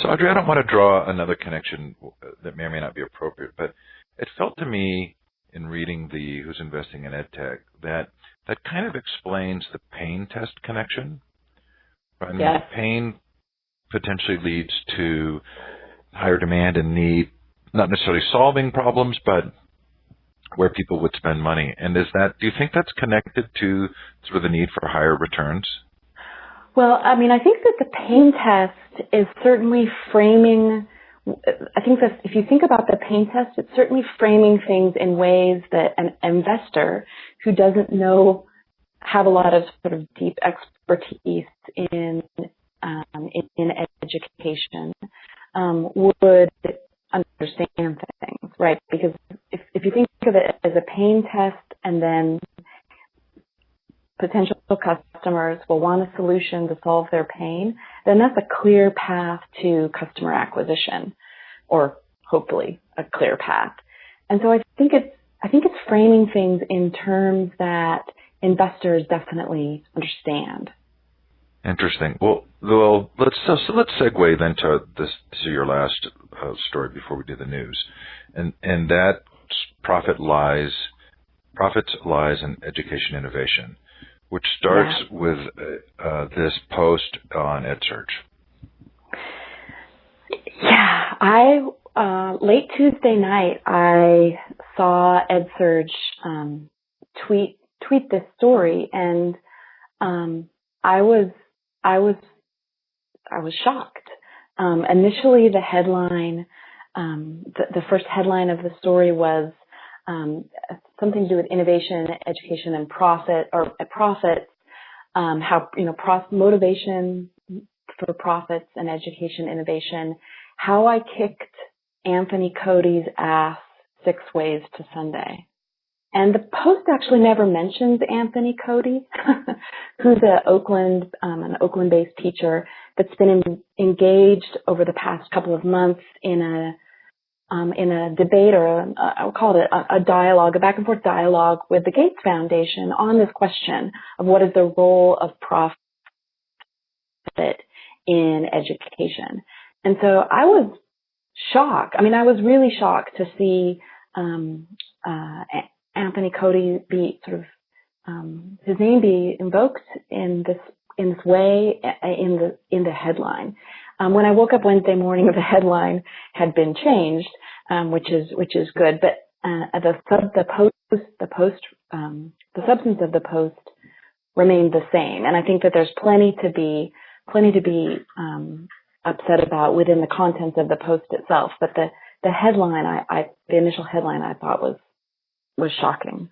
So, Audrey, I don't want to draw another connection that may or may not be appropriate, but it felt to me in reading the Who's Investing in EdTech that kind of explains the pain test connection. Right? I mean, Yes. pain potentially leads to higher demand and need, not necessarily solving problems, but where people would spend money. And do you think that's connected to sort of the need for higher returns? Well, I mean, I think that the pain test is certainly framing, I think that if you think about the pain test, it's certainly framing things in ways that an investor who doesn't have a lot of sort of deep expertise in education would understand things, right? Because if you think of it as a pain test and then potential customers will want a solution to solve their pain, then that's a clear path to customer acquisition, or hopefully a clear path. And so I think it's framing things in terms that investors definitely understand. Interesting. Well, let's segue then to this. This is your last story before we do the news, and that profits lies in education innovation, which starts with this post on EdSurge. Yeah, late Tuesday night, I saw EdSurge tweet this story, and I was shocked. Initially, the headline, the first headline of the story was something to do with innovation, education, and profits. How motivation for profits and education innovation. How I kicked Anthony Cody's ass 6 ways to Sunday. And the post actually never mentions Anthony Cody, who's an Oakland-based teacher that's been engaged over the past couple of months in a debate, or I'll call it a dialogue, a back and forth dialogue with the Gates Foundation on this question of what is the role of profit in education. And so I was shocked. I mean, I was really shocked to see Anthony Cody be sort of his name be invoked in this way in the headline. When I woke up Wednesday morning, the headline had been changed, which is good. But the substance of the post remained the same, and I think that there's plenty to be upset about within the contents of the post itself. But the headline, the initial headline, I thought was shocking.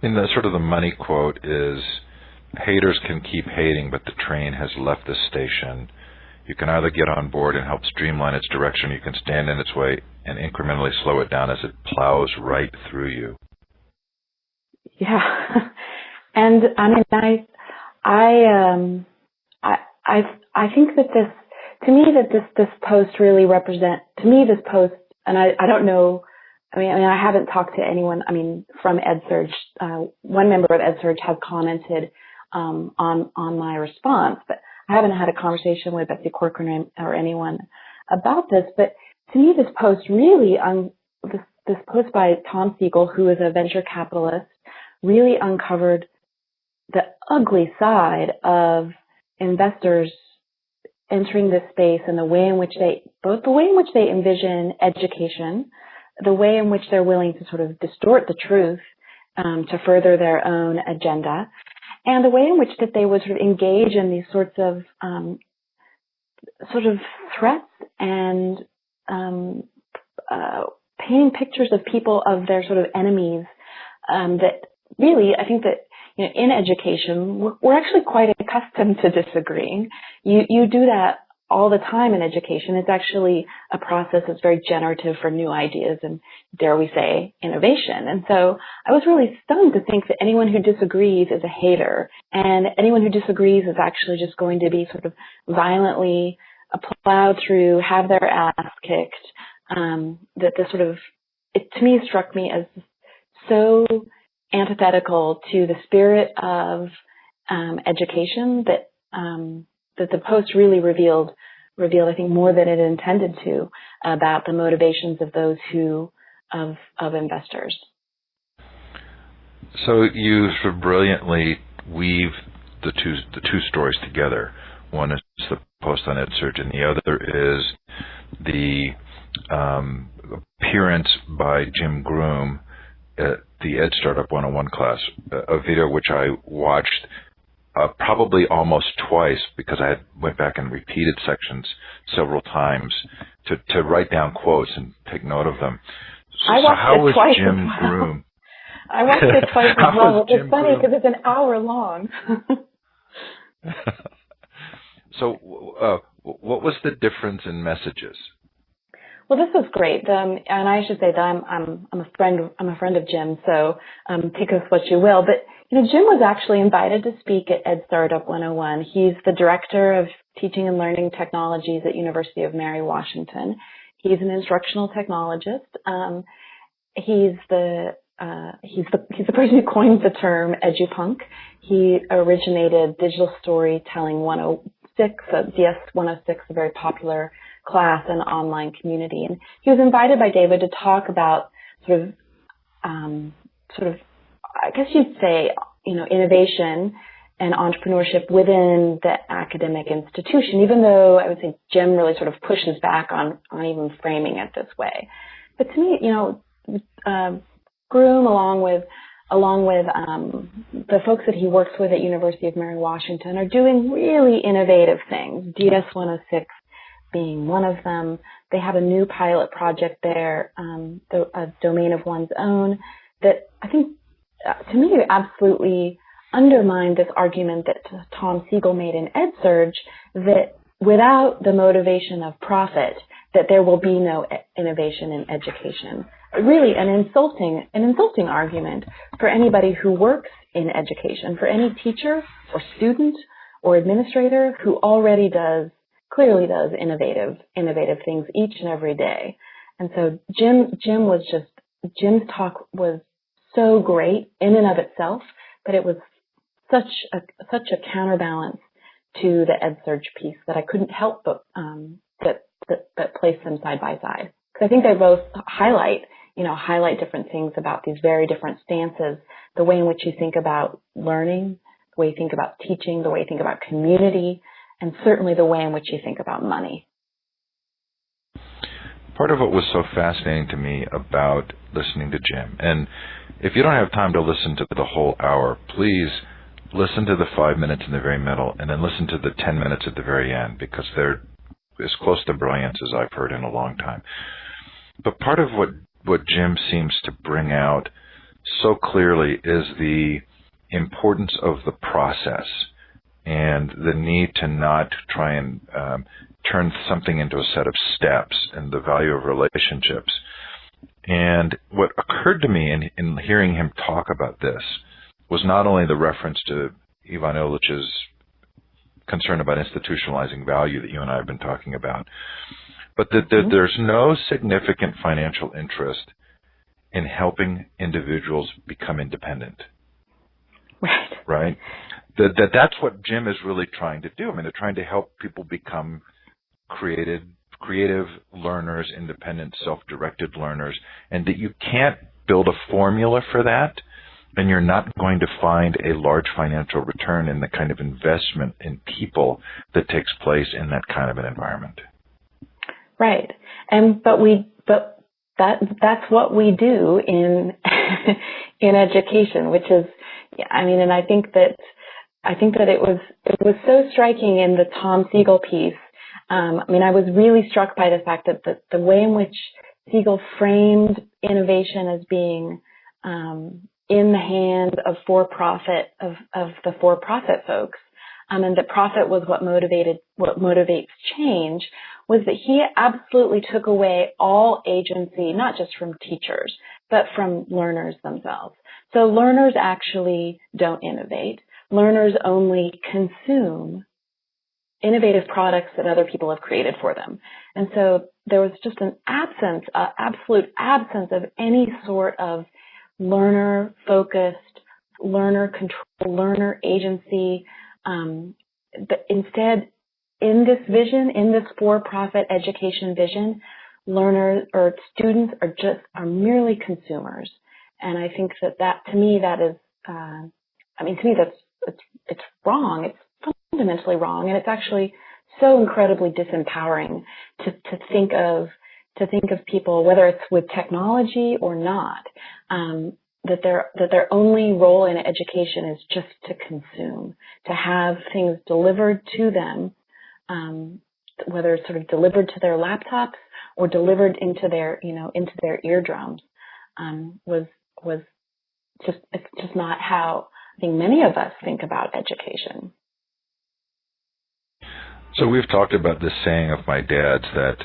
And the money quote is, haters can keep hating, but the train has left the station. You can either get on board and help streamline its direction, or you can stand in its way and incrementally slow it down as it plows right through you. Yeah. And I mean, I think that this post really represents, to me, this post, and I don't know, I mean, I haven't talked to anyone, from EdSurge. One member of EdSurge has commented on my response, but I haven't had a conversation with Betsy Corcoran or anyone about this. But to me, this post really, this post by Tom Siegel, who is a venture capitalist, really uncovered the ugly side of investors entering this space and the way in which they envision education, the way in which they're willing to sort of distort the truth to further their own agenda, and the way in which that they would sort of engage in these sorts of threats and painting pictures of people of their sort of enemies. That really, I think that in education, we're actually quite accustomed to disagreeing. You do that all the time in education. It's actually a process that's very generative for new ideas and, dare we say, innovation. And so I was really stunned to think that anyone who disagrees is a hater, and anyone who disagrees is actually just going to be sort of violently plowed through, have their ass kicked. That this sort of, it to me struck me as so antithetical to the spirit of education that the post really revealed revealed, I think, more than it intended to about the motivations of those of investors. So you sort of brilliantly weave the two stories together. One is the post on EdSurge, and the other is the appearance by Jim Groom at the Ed Startup 101 class, a video which I watched probably almost twice because I went back and repeated sections several times to write down quotes and take note of them. I watched it twice. Jim Groom? I watched it twice as well, which is funny because it's an hour long. So, what was the difference in messages? Well, this was great, and I should say that I'm a friend of Jim, so take this what you will. But Jim was actually invited to speak at Ed Startup 101. He's the director of teaching and learning technologies at University of Mary Washington. He's an instructional technologist. He's the person who coined the term edupunk. He originated Digital Storytelling 106, DS 106, a very popular class and online community. And he was invited by David to talk about sort of, I guess you'd say, innovation and entrepreneurship within the academic institution, even though I would say Jim really sort of pushes back on even framing it this way. But to me, Groom, along with the folks that he works with at University of Mary Washington, are doing really innovative things. DS 106 being one of them. They have a new pilot project there, a domain of one's own, that I think, to me, absolutely undermined this argument that Tom Siegel made in EdSurge, that without the motivation of profit, that there will be no innovation in education. Really an insulting argument for anybody who works in education, for any teacher or student or administrator who clearly does innovative things each and every day. And so Jim's talk was so great in and of itself, but it was such a counterbalance to the EdSurge piece that I couldn't help but that place them side by side. Because I think they both highlight different things about these very different stances, the way in which you think about learning, the way you think about teaching, the way you think about community, and certainly the way in which you think about money. Part of what was so fascinating to me about listening to Jim, and if you don't have time to listen to the whole hour, please listen to the 5 minutes in the very middle and then listen to the 10 minutes at the very end, because they're as close to brilliance as I've heard in a long time. But part of what Jim seems to bring out so clearly is the importance of the process and the need to not try and turn something into a set of steps, and the value of relationships. And what occurred to me in hearing him talk about this was not only the reference to Ivan Illich's concern about institutionalizing value that you and I have been talking about, but that there's no significant financial interest in helping individuals become independent. Right? That's what Jim is really trying to do. I mean, they're trying to help people become creative learners, independent, self-directed learners, and that you can't build a formula for that, and you're not going to find a large financial return in the kind of investment in people that takes place in that kind of an environment. Right. But that's what we do in in education, which is, I mean, and I think that it was so striking in the Tom Siegel piece. I mean, I was really struck by the fact that the way in which Siegel framed innovation as being in the hands of the for-profit folks, and that profit was what motivates change, was that he absolutely took away all agency, not just from teachers, but from learners themselves. So learners actually don't innovate. Learners only consume innovative products that other people have created for them. And so there was just an absolute absence of any sort of learner-focused, learner-controlled, learner agency. But instead, in this vision, in this for-profit education vision, learners or students are merely consumers. And I think that to me, that is, to me, it's wrong. It's fundamentally wrong. And it's actually so incredibly disempowering to think of people, whether it's with technology or not, that their only role in education is just to consume, to have things delivered to them, whether it's sort of delivered to their laptops or delivered into their eardrums, it's just not how I think many of us think about education. So we've talked about this saying of my dad's that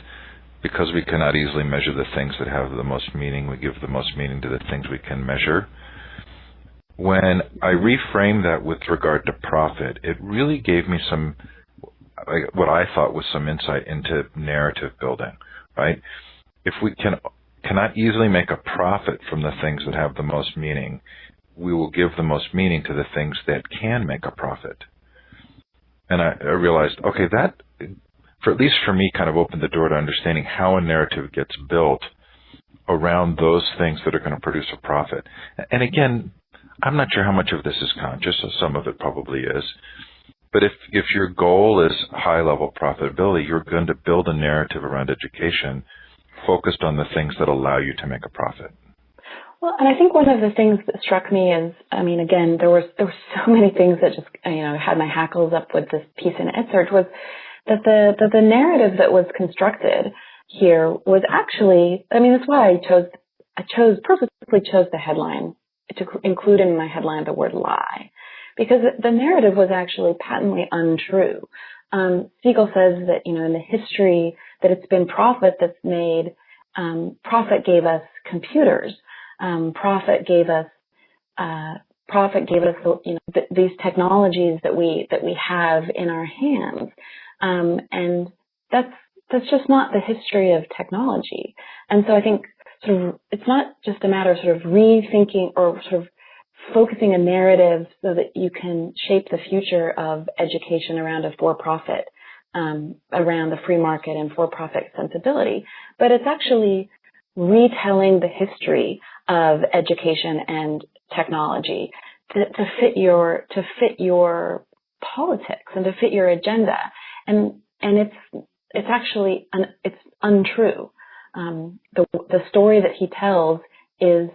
because we cannot easily measure the things that have the most meaning, we give the most meaning to the things we can measure. When I reframed that with regard to profit, it really gave me what I thought was some insight into narrative building, right? If we cannot easily make a profit from the things that have the most meaning, we will give the most meaning to the things that can make a profit. And I realized, okay, that, at least for me, kind of opened the door to understanding how a narrative gets built around those things that are going to produce a profit. And again, I'm not sure how much of this is conscious, so some of it probably is. But if your goal is high-level profitability, you're going to build a narrative around education focused on the things that allow you to make a profit. Well, and I think one of the things that struck me is, again, there were so many things that just, had my hackles up with this piece in EdSurge, was that the narrative that was constructed here was actually, that's why I purposely chose the headline to include in my headline the word lie, because the narrative was actually patently untrue. Siegel says that, in the history that it's been profit that's made, profit gave us computers. Profit gave us these technologies that we have in our hands, and that's just not the history of technology. And so I think it's not just a matter of sort of rethinking or sort of focusing a narrative so that you can shape the future of education around a for-profit, around the free market and for-profit sensibility, but it's actually retelling the history of education and technology to fit your politics and to fit your agenda, and it's actually it's untrue. The story that he tells is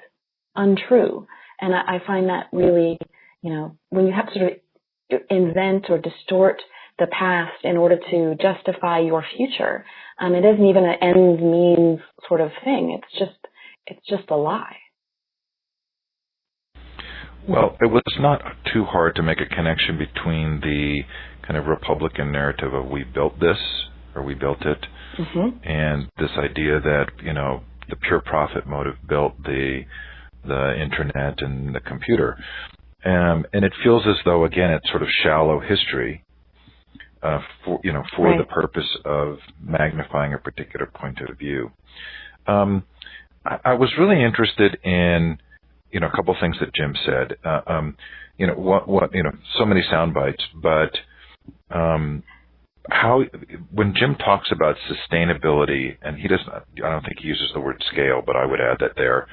untrue, and I find that really, when you have to sort of invent or distort the past in order to justify your future, it isn't even an ends means sort of thing. It's just a lie. Well, it was not too hard to make a connection between the kind of Republican narrative of we built this or we built it, mm-hmm. and this idea that, the pure profit motive built the internet and the computer. And it feels as though, again, it's sort of shallow history for right. the purpose of magnifying a particular point of view. I was really interested in a couple things that Jim said. So many sound bites, but how when Jim talks about sustainability, and I don't think he uses the word scale, but I would add that there.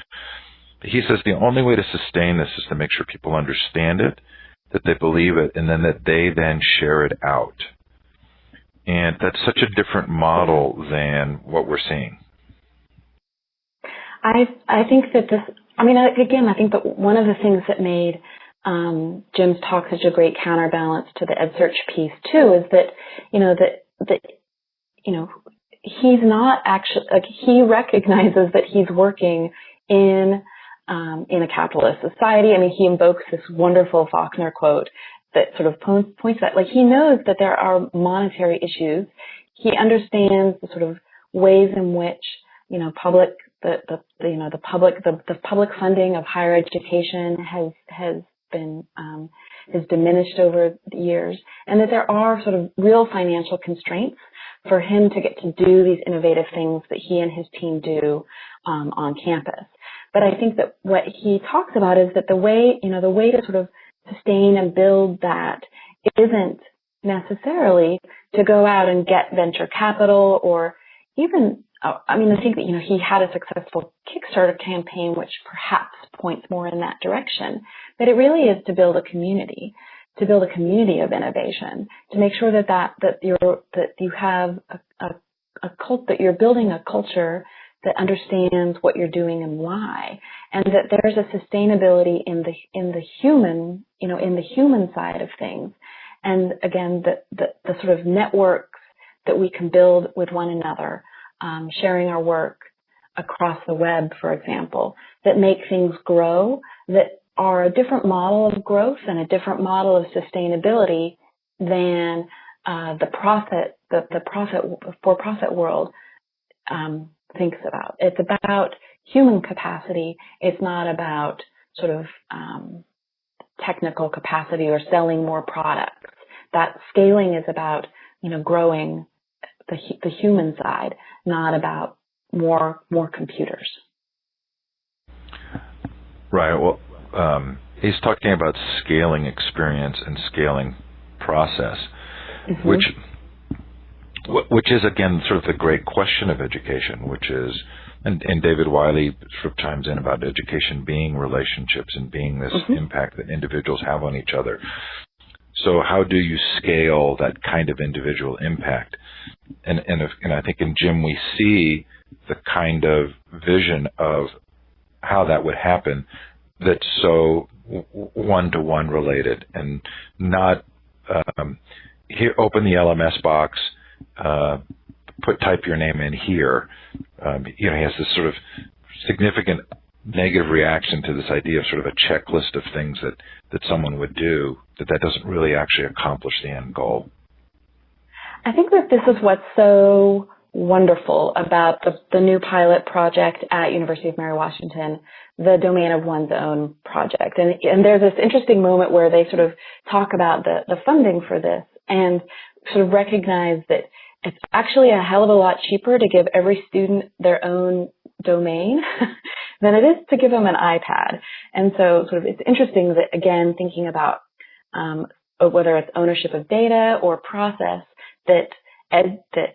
He says the only way to sustain this is to make sure people understand it, that they believe it, and then that they then share it out. And that's such a different model than what we're seeing. I think that I think that one of the things that made Jim's talk such a great counterbalance to the EdSurge piece too is that, he's not actually, he recognizes that he's working in a capitalist society. He invokes this wonderful Faulkner quote that sort of points at, he knows that there are monetary issues. He understands the sort of ways in which, the public funding of higher education has diminished over the years, and that there are sort of real financial constraints for him to get to do these innovative things that he and his team do on campus. But I think that what he talks about is that the way to sort of sustain and build that isn't necessarily to go out and get venture capital or even, I think that, he had a successful Kickstarter campaign, which perhaps points more in that direction. But it really is to build a community of innovation, to make sure that you're building a culture that understands what you're doing and why, and that there's a sustainability in the human side of things. And again, the sort of networks that we can build with one another, sharing our work across the web, for example, that make things grow, that are a different model of growth and a different model of sustainability than the for-profit world thinks about. It's about human capacity. It's not about sort of technical capacity or selling more products. That scaling is about, growing the human side, not about more computers. Right. Well, he's talking about scaling experience and scaling process, Mm-hmm. which is again sort of the great question of education, which is, and David Wiley sort of chimes in about education being relationships and being this Mm-hmm. impact that individuals have on each other. So how do you scale that kind of individual impact? And I think in Jim we see the kind of vision of how that would happen that's so one-to-one related and not here, open the LMS box, type your name in here. He has this sort of significant negative reaction to this idea of sort of a checklist of things that someone would do, that doesn't really actually accomplish the end goal. I think that this is what's so wonderful about the new pilot project at University of Mary Washington, the Domain of One's Own project. And there's this interesting moment where they sort of talk about the funding for this and sort of recognize that it's actually a hell of a lot cheaper to give every student their own domain than it is to give them an iPad. And so sort of it's interesting that, again, thinking about whether it's ownership of data or process, that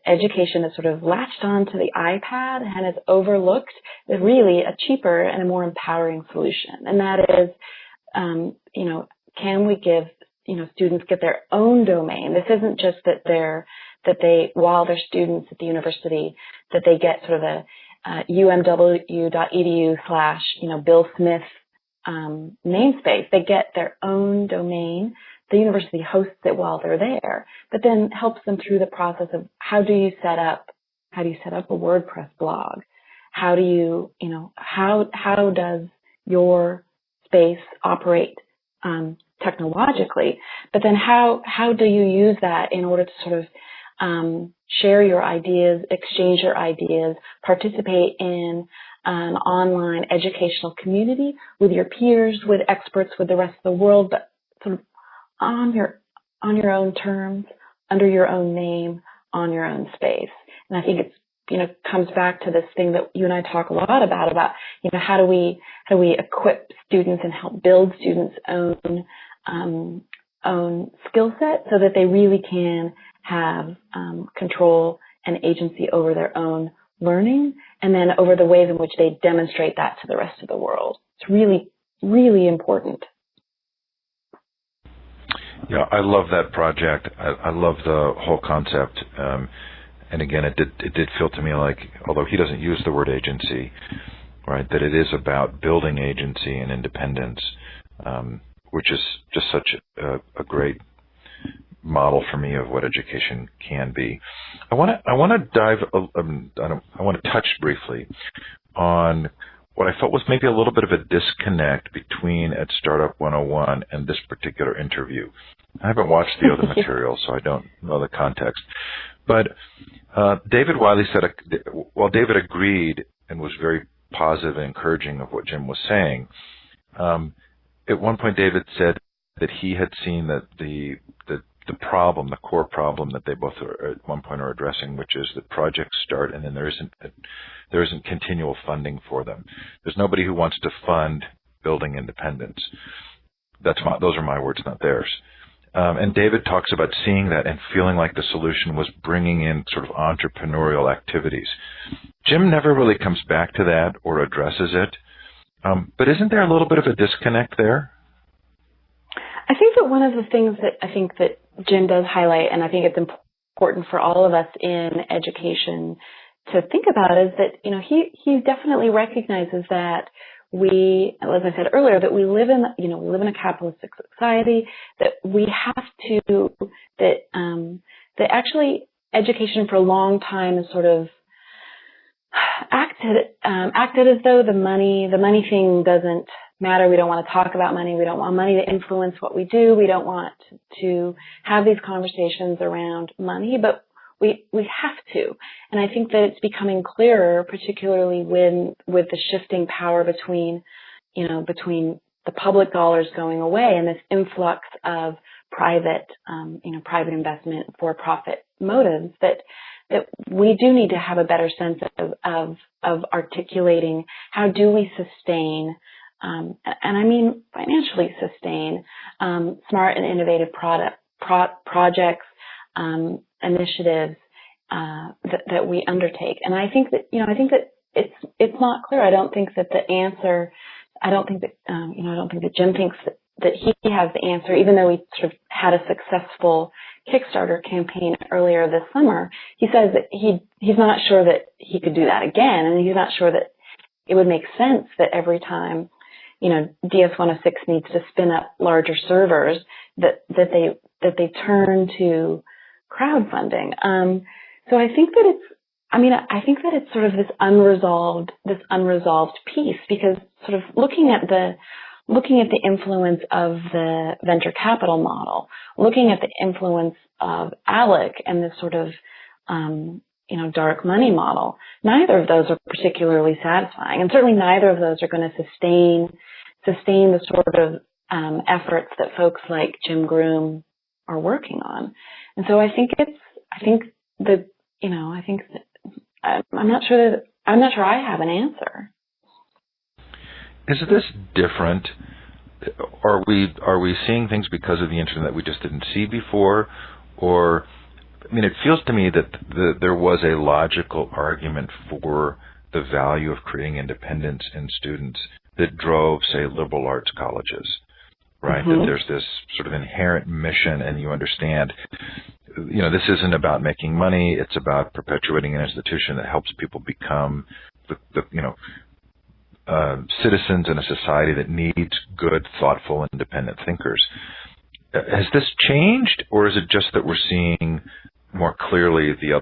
education is sort of latched on to the iPad and is overlooked as really a cheaper and a more empowering solution. And that is, can we give, students get their own domain? This isn't just while they're students at the university, that they get sort of a umw.edu / Bill Smith namespace. They get their own domain. The university hosts it while they're there, but then helps them through the process of how do you set up a WordPress blog? How do you, how does your space operate technologically? But then how do you use that in order to sort of share your ideas, exchange your ideas, participate in an online educational community with your peers, with experts, with the rest of the world, but sort of on your own terms, under your own name, on your own space. And I think it's, comes back to this thing that you and I talk a lot about, how do we equip students and help build students' own skill set so that they really can have control and agency over their own learning, and then over the ways in which they demonstrate that to the rest of the world. It's really, really important. Yeah, I love that project. I love the whole concept. And again, it did feel to me like, although he doesn't use the word agency, right, that it is about building agency and independence, which is just such a great model for me of what education can be. I want to touch briefly on what I felt was maybe a little bit of a disconnect between Ed Startup 101 and this particular interview. I haven't watched the other material, so I don't know the context. But David Wiley said, while David agreed and was very positive and encouraging of what Jim was saying, at one point David said that he had seen that the core problem that they both at one point are addressing, which is that projects start and then there isn't continual funding for them. There's nobody who wants to fund building independence. Those are my words, not theirs. And David talks about seeing that and feeling like the solution was bringing in sort of entrepreneurial activities. Jim never really comes back to that or addresses it. But isn't there a little bit of a disconnect there? I think that one of the things that I think that Jim does highlight, and I think it's important for all of us in education to think about, is that, he definitely recognizes that we, as I said earlier, that we live in a capitalistic society, that we have to, that actually education for a long time is sort of acted as though the money thing doesn't matter. We don't want to talk about money. We don't want money to influence what we do. We don't want to have these conversations around money, but we have to. And I think that it's becoming clearer, particularly with the shifting power between the public dollars going away and this influx of private investment for profit motives, that we do need to have a better sense of articulating how do we sustain, and I mean financially sustain, smart and innovative projects, initiatives that we undertake. And I think that it's not clear. I don't think that the answer. I don't think that Jim thinks that he has the answer, even though he sort of had a successful Kickstarter campaign earlier this summer. He says that he's not sure that he could do that again, and he's not sure that it would make sense that every time, DS-106 needs to spin up larger servers, that they turn to crowdfunding. So I think that it's sort of this unresolved piece, because sort of looking at the influence of the venture capital model, looking at the influence of ALEC and this sort of, dark money model, neither of those are particularly satisfying. And certainly neither of those are going to sustain the sort of efforts that folks like Jim Groom are working on. And so I'm not sure I have an answer. Is this different? Are we seeing things because of the internet that we just didn't see before? Or, it feels to me that there was a logical argument for the value of creating independence in students that drove, say, liberal arts colleges, right? Mm-hmm. That there's this sort of inherent mission, and you understand, this isn't about making money. It's about perpetuating an institution that helps people become citizens in a society that needs good, thoughtful, independent thinkers. Has this changed, or is it just that we're seeing more clearly the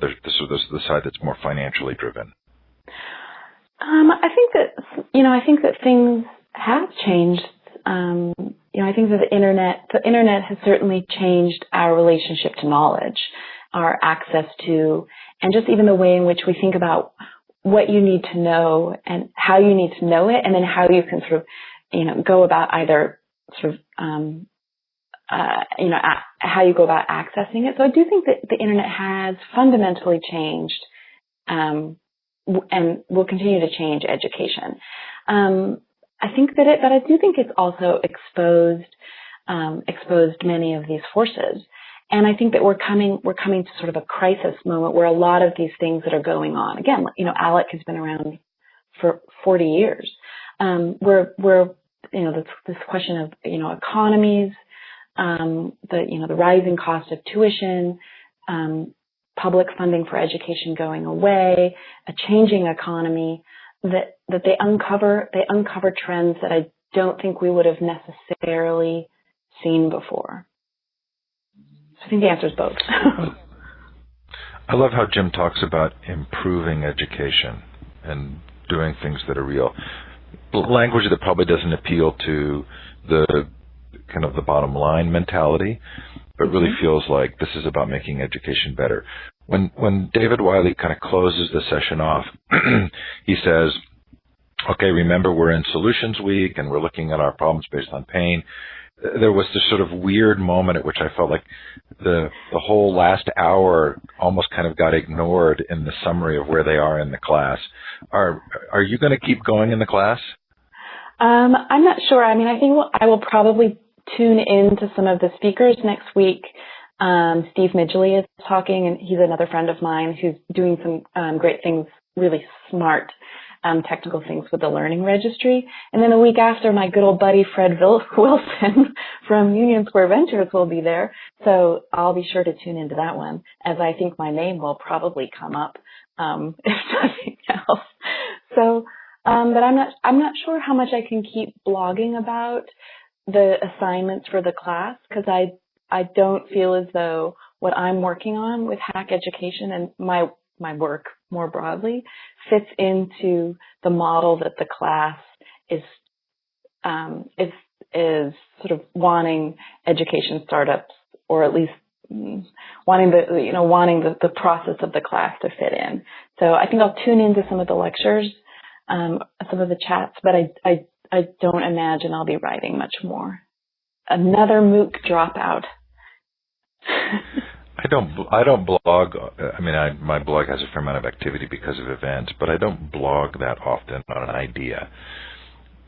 side that's more financially driven? I think that things have changed. I think that the internet has certainly changed our relationship to knowledge, our access to, and just even the way in which we think about what you need to know and how you need to know it, and then how you can sort of, go about either sort of, how you go about accessing it. So I do think that the internet has fundamentally changed, and will continue to change education. But I do think it's also exposed many of these forces. And I think that we're coming to sort of a crisis moment where a lot of these things that are going on, again, ALEC has been around for 40 years. This question of, economies, the rising cost of tuition, public funding for education going away, a changing economy, that they uncover trends that I don't think we would have necessarily seen before. I think the answer is both. I love how Jim talks about improving education and doing things that are real. Language that probably doesn't appeal to the kind of the bottom line mentality, but really feels like this is about making education better. When David Wiley kind of closes the session off, he says, okay, remember we're in Solutions Week and we're looking at our problems based on pain. There was this sort of weird moment at which I felt like the whole last hour almost kind of got ignored in the summary of where they are in the class. Are you going to keep going in the class? I'm not sure. I think I will probably tune in to some of the speakers next week. Steve Midgley is talking, and he's another friend of mine who's doing some great things, really smart technical things with the Learning Registry. And then a week after, my good old buddy Fred Wilson from Union Square Ventures will be there. So I'll be sure to tune into that one, as I think my name will probably come up, if nothing else. So, but I'm not sure how much I can keep blogging about the assignments for the class, because I don't feel as though what I'm working on with Hack Education and my work more broadly fits into the model that the class is sort of wanting education startups, or at least wanting the process of the class to fit in. So I think I'll tune into some of the lectures, some of the chats, but I don't imagine I'll be writing much more. Another MOOC dropout. I don't blog. I mean, my blog has a fair amount of activity because of events, but I don't blog that often on an idea.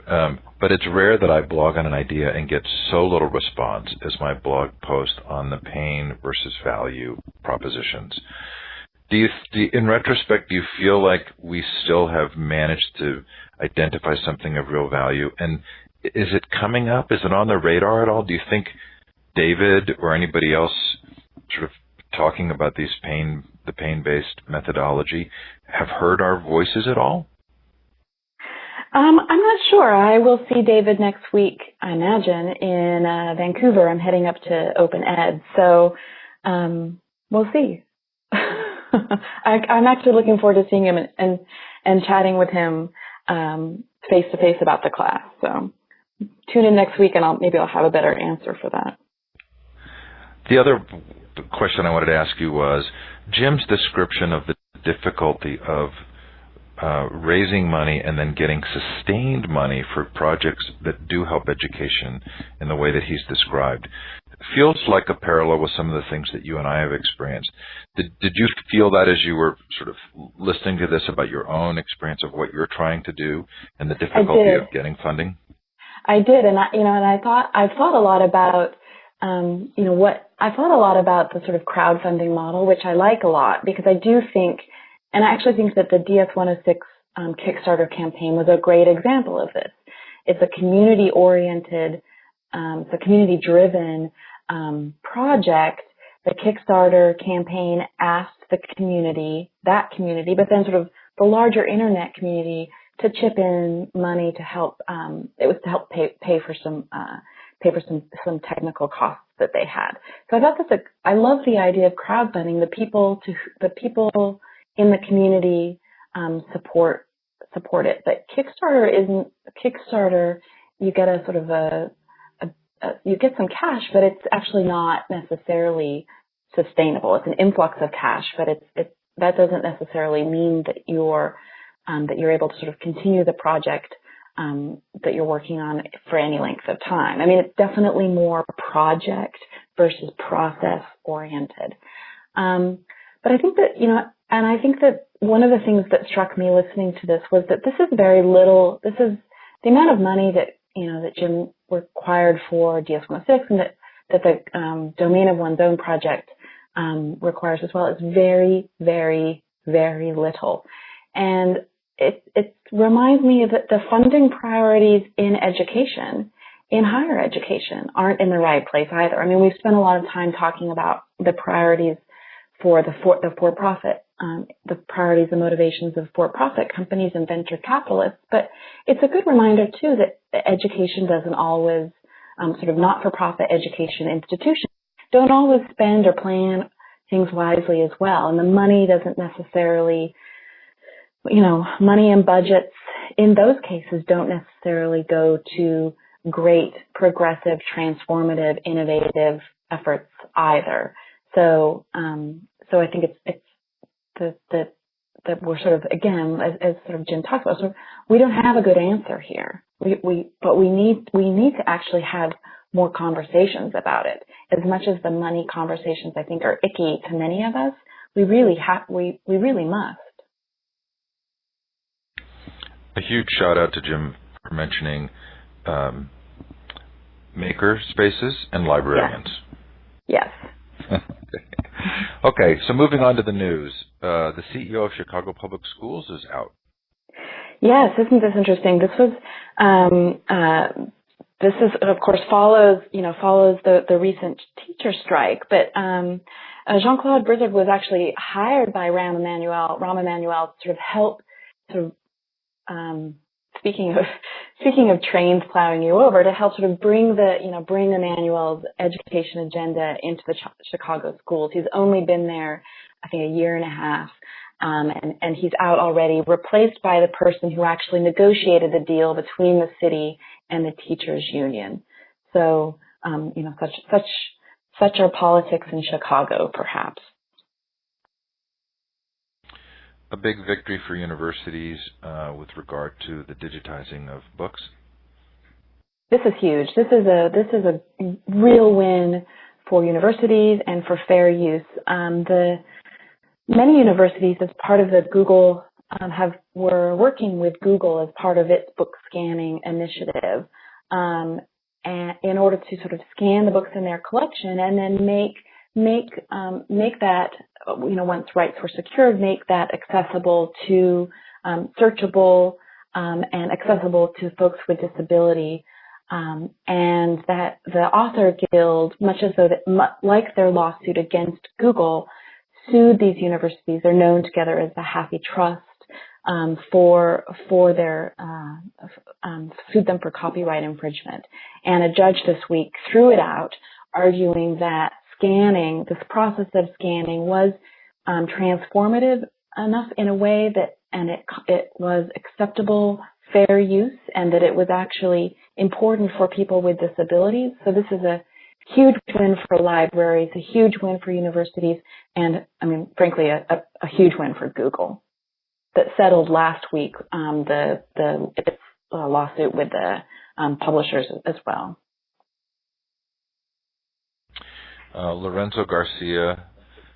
But it's rare that I blog on an idea and get so little response as my blog post on the pain versus value propositions. In retrospect, do you feel like we still have managed to identify something of real value? And is it coming up? Is it on the radar at all? Do you think David or anybody else sort of talking about the pain-based methodology have heard our voices at all? I'm not sure. I will see David next week, I imagine, in Vancouver. I'm heading up to Open Ed, so we'll see. I'm actually looking forward to seeing him and chatting with him face to face about the class. So tune in next week, and maybe I'll have a better answer for that. The other question I wanted to ask you was Jim's description of the difficulty of raising money and then getting sustained money for projects that do help education in the way that he's described. Feels like a parallel with some of the things that you and I have experienced. Did you feel that as you were sort of listening to this about your own experience of what you're trying to do and the difficulty of getting funding? I did, and I've thought a lot about I thought a lot about the sort of crowdfunding model, which I like a lot, because I do think, and I actually think that the DS-106 Kickstarter campaign was a great example of this. It's a community-oriented, it's a community-driven project. The Kickstarter campaign asked that community, but then sort of the larger internet community to chip in money to help. It was to help pay for some technical costs that they had. So I thought I love the idea of crowdfunding. The people in the community support it. But Kickstarter. You get a sort of you get some cash, but it's actually not necessarily sustainable. It's an influx of cash, but that doesn't necessarily mean that you're able to sort of continue the project that you're working on for any length of time. I mean, it's definitely more project versus process oriented. But I think that, and I think that one of the things that struck me listening to this was that this is very little. This is the amount of money that Jim required for DS-106 and that the domain of one's own project requires as well is very, very, very little. And it reminds me that the funding priorities in education, in higher education, aren't in the right place either. I mean, we've spent a lot of time talking about the priorities for the for-profit, the priorities and motivations of for-profit companies and venture capitalists. But it's a good reminder, too, that education doesn't always, sort of not-for-profit education institutions don't always spend or plan things wisely as well. And the money doesn't necessarily, money and budgets in those cases don't necessarily go to great, progressive, transformative, innovative efforts either. So I think it's that we're sort of, again, as sort of Jim talked about, sort of, we don't have a good answer here. But we need to actually have more conversations about it. As much as the money conversations I think are icky to many of us, we really must. A huge shout out to Jim for mentioning maker spaces and librarians. Yes. Okay, so moving on to the news. The CEO of Chicago Public Schools is out. Yes, isn't this interesting? This is, of course, follows the recent teacher strike. But Jean-Claude Brizard was actually hired by Rahm Emanuel to sort of help speaking of trains plowing you over, to help sort of bring Emanuel's education agenda into the Chicago schools. He's only been there, I think, a year and a half. And he's out already, replaced by the person who actually negotiated the deal between the city and the teachers union. So, such are politics in Chicago, perhaps. A big victory for universities with regard to the digitizing of books. This is huge. This is a real win for universities and for fair use. Many universities, as part of the Google, were working with Google as part of its book scanning initiative, and in order to sort of scan the books in their collection and then make that, once rights were secured, make that accessible to searchable and accessible to folks with disability. And that the Author Guild, much as though like their lawsuit against Google, sued these universities. They're known together as the Happy Trust, for their sued them for copyright infringement. And a judge this week threw it out, arguing that this process of scanning was transformative enough in a way that, and it was acceptable, fair use, and that it was actually important for people with disabilities. So this is a huge win for libraries, a huge win for universities, and frankly, a huge win for Google that settled last week its lawsuit with the publishers as well. Lorenzo Garcia,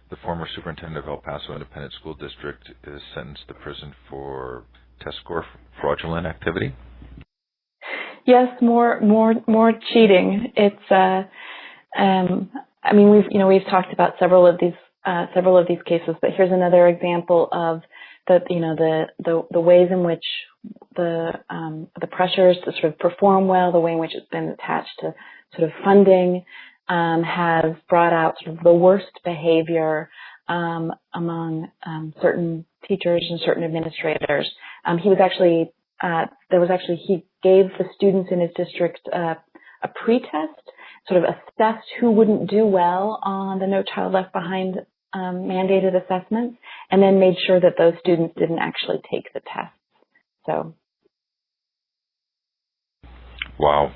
the former superintendent of El Paso Independent School District, is sentenced to prison for test score fraudulent activity. Yes, more cheating. It's we've talked about several of these cases, but here's another example of the ways in which the pressures to sort of perform well, the way in which it's been attached to sort of funding, has brought out sort of the worst behavior among certain teachers and certain administrators. He gave the students in his district a pretest, sort of assessed who wouldn't do well on the No Child Left Behind mandated assessments, and then made sure that those students didn't actually take the tests. So, wow.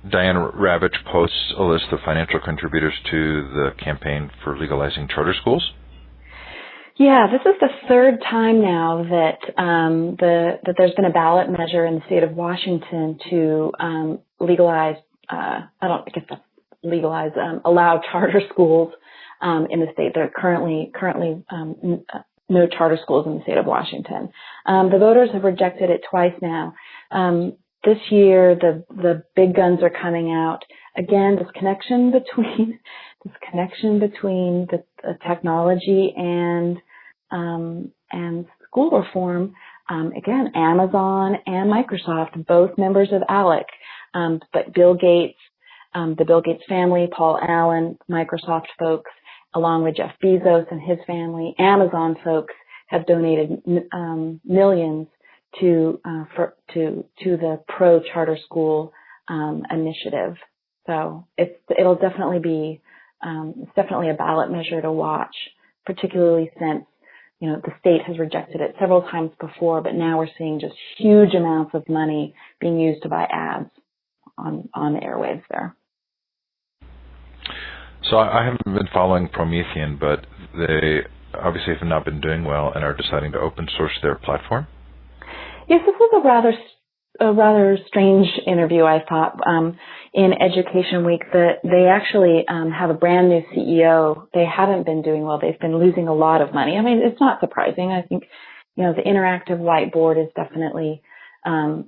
Diane Ravitch posts a list of financial contributors to the campaign for legalizing charter schools. Yeah, this is the third time now that there's been a ballot measure in the state of Washington to legalize. Allow charter schools in the state. There are currently no charter schools in the state of Washington. The voters have rejected it twice now. This year, the big guns are coming out again. This connection between the technology and school reform. Again, Amazon and Microsoft, both members of ALEC, but Bill Gates. The Bill Gates family, Paul Allen, Microsoft folks, along with Jeff Bezos and his family, Amazon folks have donated millions to the pro charter school initiative. So it'll definitely be it's definitely a ballot measure to watch, particularly since the state has rejected it several times before, but now we're seeing just huge amounts of money being used to buy ads on the airwaves there. So I haven't been following Promethean, but they obviously have not been doing well and are deciding to open source their platform. Yes, this was a rather strange interview, I thought, in Education Week, that they actually have a brand new CEO. They haven't been doing well. They've been losing a lot of money. It's not surprising. I think, the interactive whiteboard is definitely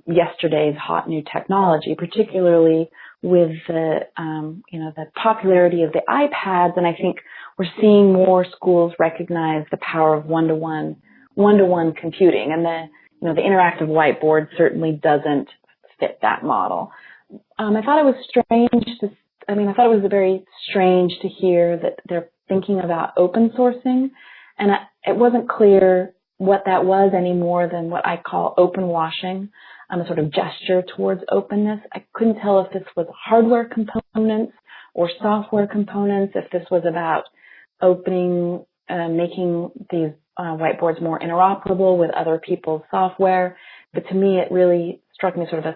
yesterday's hot new technology, particularly with the the popularity of the iPads. And I think we're seeing more schools recognize the power of one-to-one computing, and the interactive whiteboard certainly doesn't fit that model. I thought it was very strange to hear that they're thinking about open sourcing, and it wasn't clear what that was any more than what I call open washing, a sort of gesture towards openness. I couldn't tell if this was hardware components or software components, if this was about making these whiteboards more interoperable with other people's software. But to me, it really struck me sort of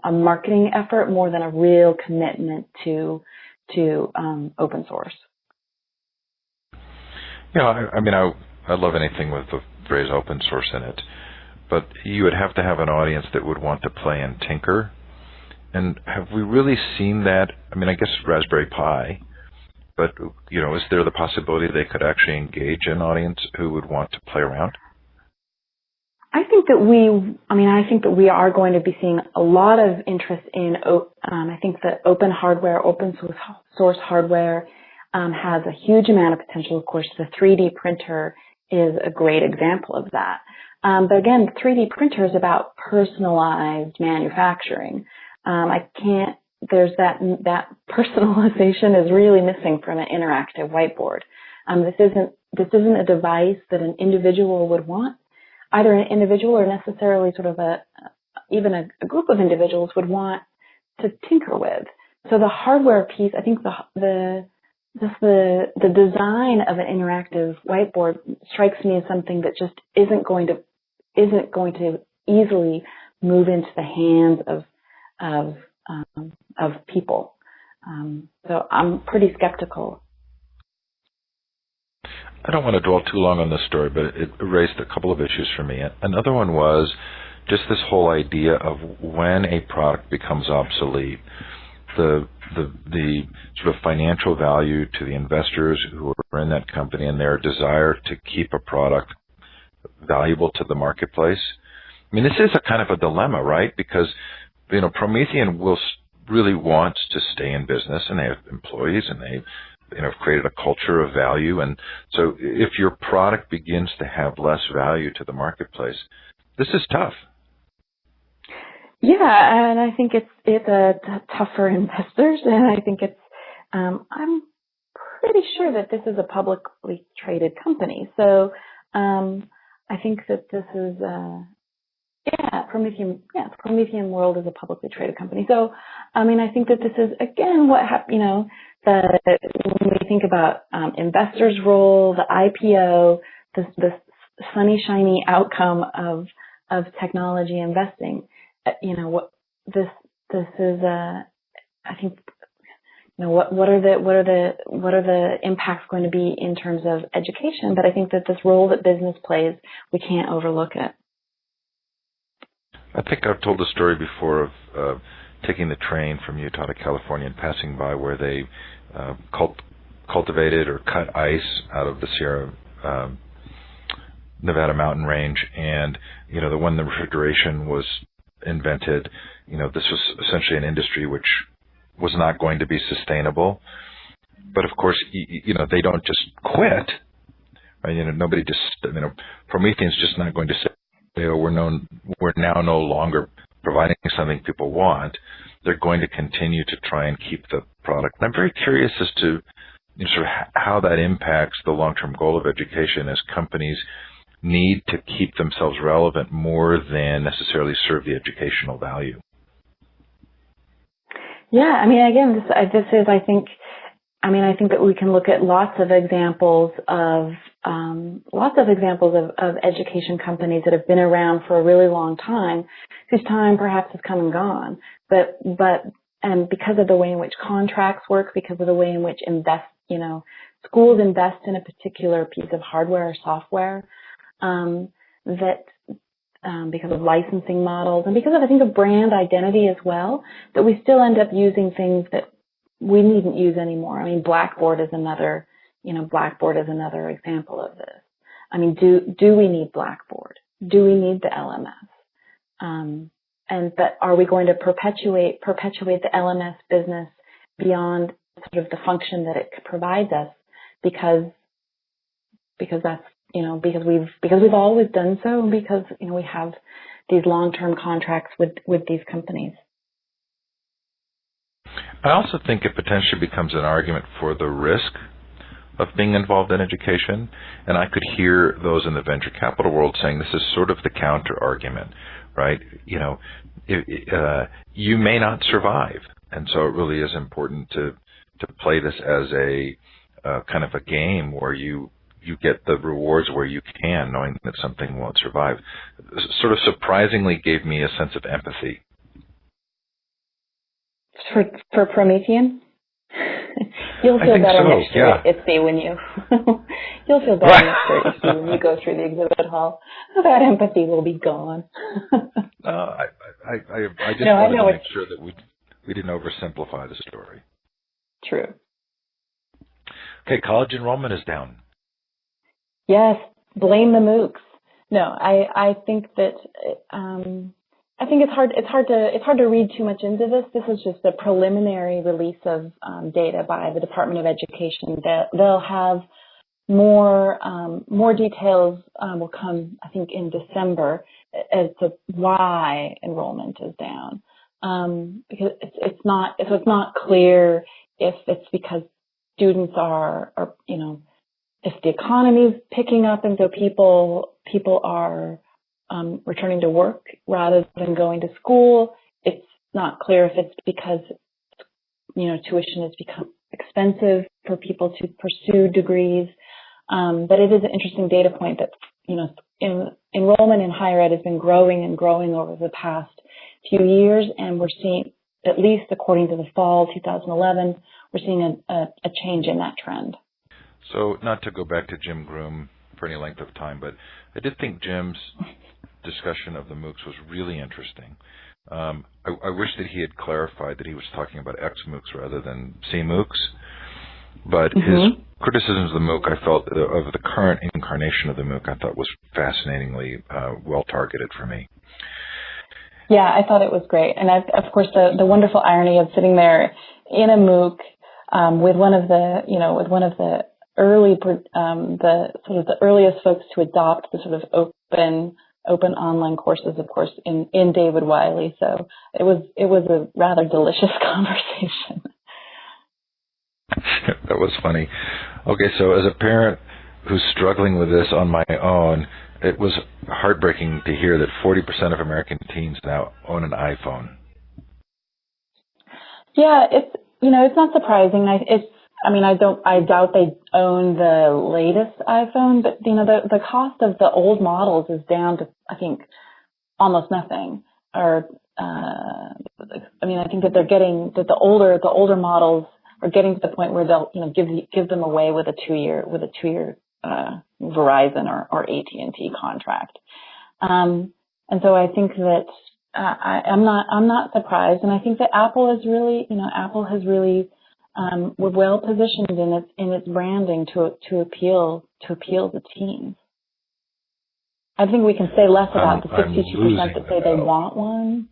a marketing effort more than a real commitment to open source. I love anything with the phrase open source in it, but you would have to have an audience that would want to play and tinker. And have we really seen that? I guess Raspberry Pi, but is there the possibility they could actually engage an audience who would want to play around? I think that we are going to be seeing a lot of interest in, I think that open source hardware has a huge amount of potential. Of course, the 3D printer is a great example of that. But again, the 3D printer is about personalized manufacturing. There's that personalization is really missing from an interactive whiteboard. This isn't a device that an individual would want. Either an individual or necessarily sort of even a group of individuals would want to tinker with. So the hardware piece, I think the design of an interactive whiteboard strikes me as something that just isn't going to easily move into the hands of people. So I'm pretty skeptical. I don't want to dwell too long on this story, but it raised a couple of issues for me. Another one was just this whole idea of when a product becomes obsolete, the sort of financial value to the investors who are in that company and their desire to keep a product valuable to the marketplace. This is a kind of a dilemma, right? Because Promethean really wants to stay in business, and they have employees, and they have created a culture of value. And so if your product begins to have less value to the marketplace, this is tough. Yeah, and I think it's tough for investors, and I think I'm pretty sure that this is a publicly traded company. So I think that this is Promethean World is a publicly traded company. So I think that this is again what happened. When we think about investors' role, the IPO, this sunny, shiny outcome of technology investing, what this is. I think what are the impacts going to be in terms of education? But I think that this role that business plays, we can't overlook it. I think I've told the story before of taking the train from Utah to California and passing by where they cultivated or cut ice out of the Sierra Nevada mountain range, and when the refrigeration was invented, this was essentially an industry which was not going to be sustainable. But of course, they don't just quit. Right? Nobody just. Promethean's just not going to say, we're now no longer providing something people want. They're going to continue to try and keep the product. And I'm very curious as to sort of how that impacts the long-term goal of education, as companies need to keep themselves relevant more than necessarily serve the educational value. Yeah, again, this is, I think that we can look at lots of examples of education companies that have been around for a really long time, whose time perhaps has come and gone. But because of the way in which contracts work, because of the way in which schools invest in a particular piece of hardware or software, because of licensing models, and because of, I think, of brand identity as well, that we still end up using things that we needn't use anymore. Blackboard is another example of this. Do we need Blackboard? Do we need the LMS? And but are we going to perpetuate the LMS business beyond sort of the function that it provides us because that's, because we've always done so, and because, we have these long-term contracts with these companies. I also think it potentially becomes an argument for the risk of being involved in education, and I could hear those in the venture capital world saying this is sort of the counter argument, right? You may not survive, and so it really is important to play this as a kind of a game where you get the rewards where you can, knowing that something won't survive. Sort of surprisingly gave me a sense of empathy. For Promethean? You'll feel better next year, Itzy, when you you'll feel better next year, Itzy, when you go through the exhibit hall. That empathy will be gone. I just wanted to make sure that we didn't oversimplify the story. True. Okay, college enrollment is down. Yes, blame the MOOCs. No, I think that I think it's hard to read too much into this. This is just a preliminary release of data by the Department of Education. They'll have more details will come, I think, in December as to why enrollment is down. Because it's not clear if it's because students are if the economy is picking up and so people are returning to work rather than going to school. It's not clear if it's because, tuition has become expensive for people to pursue degrees. But it is an interesting data point that, enrollment in higher ed has been growing and growing over the past few years. And we're seeing, at least according to the fall 2011, we're seeing a change in that trend. So not to go back to Jim Groom for any length of time, but I did think Jim's discussion of the MOOCs was really interesting. I wish that he had clarified that he was talking about XMOOCs rather than CMOOCs, but his criticisms of the MOOC, I felt, of the current incarnation of the MOOC, I thought was fascinatingly well targeted for me. Yeah, I thought it was great. And of course, the wonderful irony of sitting there in a MOOC with one of the early, the earliest folks to adopt the sort of open online courses, of course, in David Wiley. So it was a rather delicious conversation. That was funny. Okay, so as a parent who's struggling with this on my own, it was heartbreaking to hear that 40% of American teens now own an iPhone. Yeah, it's not surprising. I doubt they own the latest iPhone, but the cost of the old models is down to, I think, almost nothing. Or I think that the older models are getting to the point where they'll give them away with a 2-year Verizon or AT&T contract. And so I think that I'm not surprised, and I think that Apple has really we're well positioned in its branding to appeal to teens. I think we can say less about the 62% that say they want one.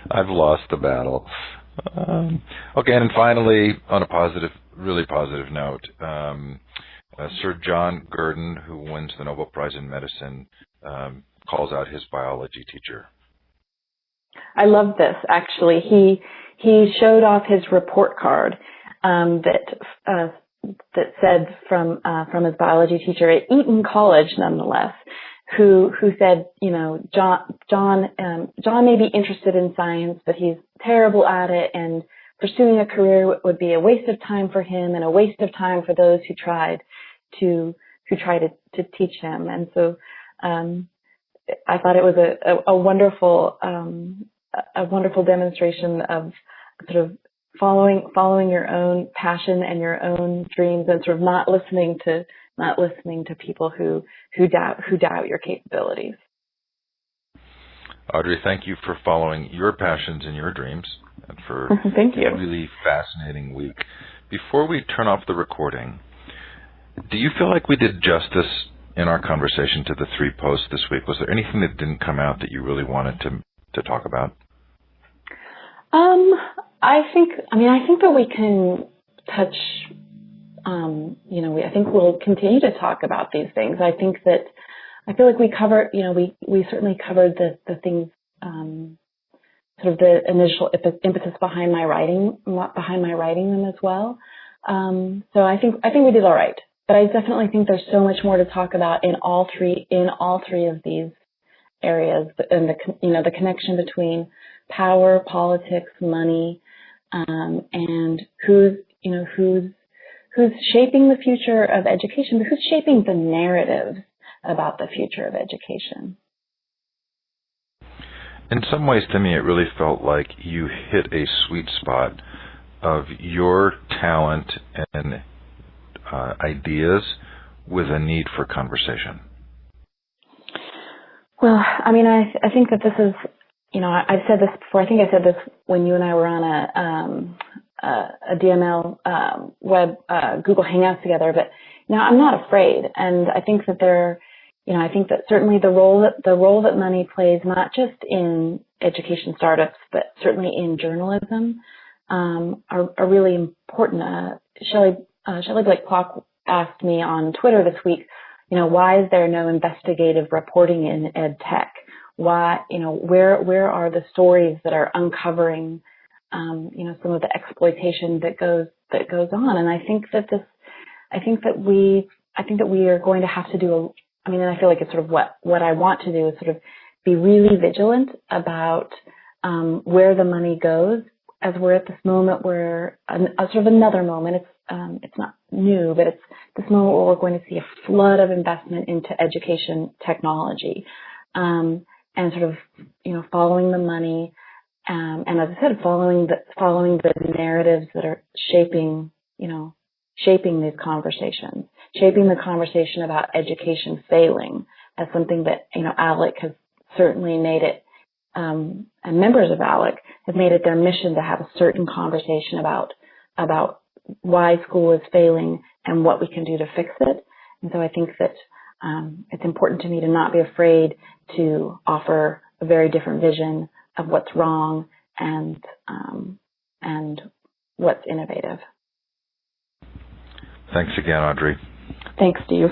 I've lost the battle. Okay, and finally, on a really positive note, Sir John Gurdon, who wins the Nobel Prize in Medicine, calls out his biology teacher. I love this, actually. He showed off his report card that said from his biology teacher at Eton College, nonetheless, who said, John may be interested in science, but he's terrible at it, and pursuing a career would be a waste of time for him and a waste of time for those who tried to teach him. And so I thought it was a wonderful demonstration of sort of following your own passion and your own dreams, and sort of not listening to people who doubt your capabilities. Audrey, thank you for following your passions and your dreams, and for thank you. A really fascinating week. Before we turn off the recording, do you feel like we did justice in our conversation to the 3 posts this week, was there anything that didn't come out that you really wanted to talk about? I think that we can touch, I think we'll continue to talk about these things. I feel like we cover, we certainly covered the things, sort of the initial impetus behind my writing them as well. So I think we did all right, but I definitely think there's so much more to talk about in all three of these areas, and the connection between power, politics, money, and who's shaping the future of education, but who's shaping the narrative about the future of education. In some ways, to me, it really felt like you hit a sweet spot of your talent and ideas with a need for conversation. Well, I mean, I think that this is, I've said this before. I think I said this when you and I were on a DML web Google Hangouts together. But I'm not afraid, and I think that I think that certainly the role that money plays, not just in education startups, but certainly in journalism, are really important. Shelley Blake-Klock asked me on Twitter this week, why is there no investigative reporting in ed tech? Why, where are the stories that are uncovering, some of the exploitation that goes on? And I think that we are going to have to do and I feel like it's sort of what I want to do is sort of be really vigilant about where the money goes, as we're at this moment where sort of another moment. It's not new, but it's this moment where we're going to see a flood of investment into education technology, and sort of following the money, and as I said, following the narratives that are shaping these conversations, shaping the conversation about education failing as something that, ALEC has certainly made it, and members of ALEC have made it their mission to have a certain conversation about why school is failing and what we can do to fix it. And so I think that it's important to me to not be afraid to offer a very different vision of what's wrong and what's innovative. Thanks again, Audrey. Thanks, Steve.